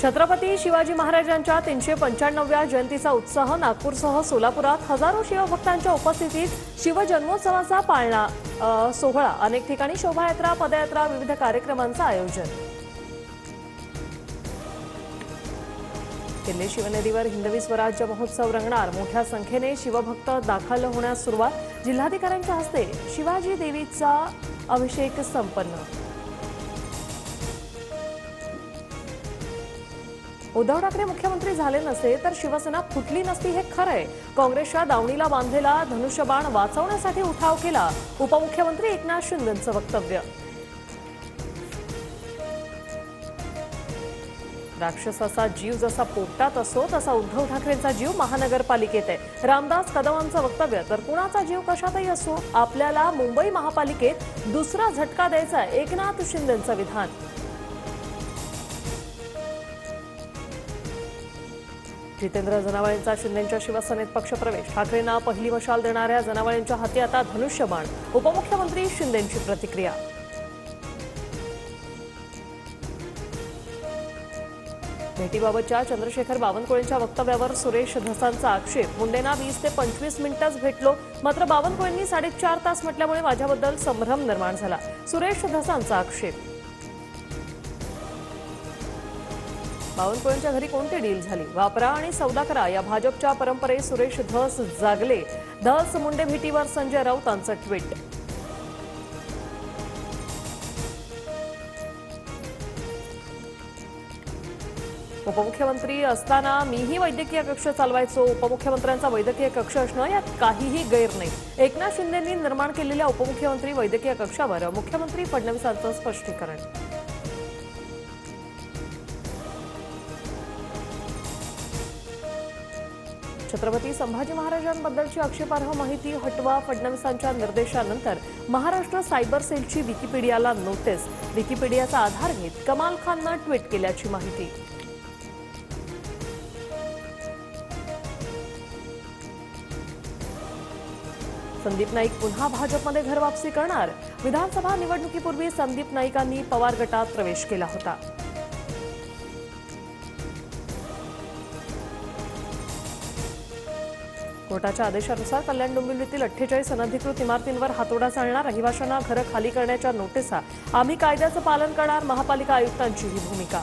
छत्रपती शिवाजी महाराजांच्या 395व्या जयंतीचा उत्साह नागपूरसह सोलापुरात हजारो शिवभक्तांच्या उपस्थितीत शिवजन्मोत्सवाचा पाळणा सोहळा। अनेक ठिकाणी शोभायात्रा, पदयात्रा, विविध कार्यक्रमांचं आयोजन। किल्ले शिवनदीवर हिंदवी स्वराज्य महोत्सव रंगणार। मोठ्या संख्येने शिवभक्त दाखल होण्यास सुरुवात। जिल्हाधिकाऱ्यांच्या हस्ते शिवाजी देवीचा अभिषेक संपन्न। उद्धव ठाकरे मुख्यमंत्री झाले नसते तर शिवसेना फुटली नसती हे खरंय। काँग्रेसच्या दावणीला बांधलेला धनुष्यबाण वाचवण्यासाठी उठाव केला। उपमुख्यमंत्री एकनाथ शिंदेंचं वक्तव्य। राक्षसाचा जीव जसा पोटात असो तसा उद्धव ठाकरेंचा जीव महानगरपालिकेत आहे। रामदास कदमांचं वक्तव्य। तर कुणाचा जीव कशातही असो आपल्याला मुंबई महापालिकेत दुसरा झटका द्यायचा, एकनाथ शिंदेंचं विधान। जितेंद्र जनावळेंचा शिंदेंच्या शिवसेनेत पक्षप्रवेश। ठाकरेंना पहिली मशाल देणाऱ्या जनावळेंच्या हाती आता धनुष्यबाण। उपमुख्यमंत्री शिंदेंची प्रतिक्रिया। भेटीबाबतच्या चंद्रशेखर बावनकुळेंच्या वक्तव्यावर सुरेश धसांचा आक्षेप। मुंडेंना 20 ते 25 मिनिटंच भेटलो, मात्र बावनकुळेंनी 4.5 तास म्हटल्यामुळे माझ्याबद्दल संभ्रम निर्माण झाला। सुरेश धसांचा आक्षेप। बावनकुळेंच्या घरी कोणती डील झाली? वापरा आणि सौदा करा या भाजपच्या परंपरेत सुरेश धस जागले। धस मुंडे भेटीवर संजय राऊतांचं ट्विट। उपमुख्यमंत्री असताना मीही वैद्यकीय कक्ष चालवायचो। उपमुख्यमंत्र्यांचा वैद्यकीय कक्ष असणं यात काहीही गैर नाही। एकनाथ शिंदेंनी निर्माण केलेल्या उपमुख्यमंत्री वैद्यकीय कक्षावर मुख्यमंत्री फडणवीसांचं स्पष्टीकरण। छत्रपती संभाजी महाराजांबद्दलची आक्षेपार्ह माहिती हटवा। फडणवीसांच्या निर्देशानंतर महाराष्ट्र सायबर सेलची विकिपीडियाला नोटीस। विकिपीडियाचा आधार घेत कमाल खाननं ट्विट केल्याची माहिती। संदीप नाईक पुन्हा भाजपमध्ये घरवापसी करणार। विधानसभा निवडणुकीपूर्वी संदीप नाईकांनी पवार गटात प्रवेश केला होता। कोर्टाच्या आदेशानुसार कल्याण डोंबिवलीतील 48 अनधिकृत इमारतींवर हातोडा चालणार। रहिवाशांना घरं खाली करण्याच्या नोटिसा। आम्ही कायद्याचं पालन करणार, महापालिका आयुक्तांची ही भूमिका।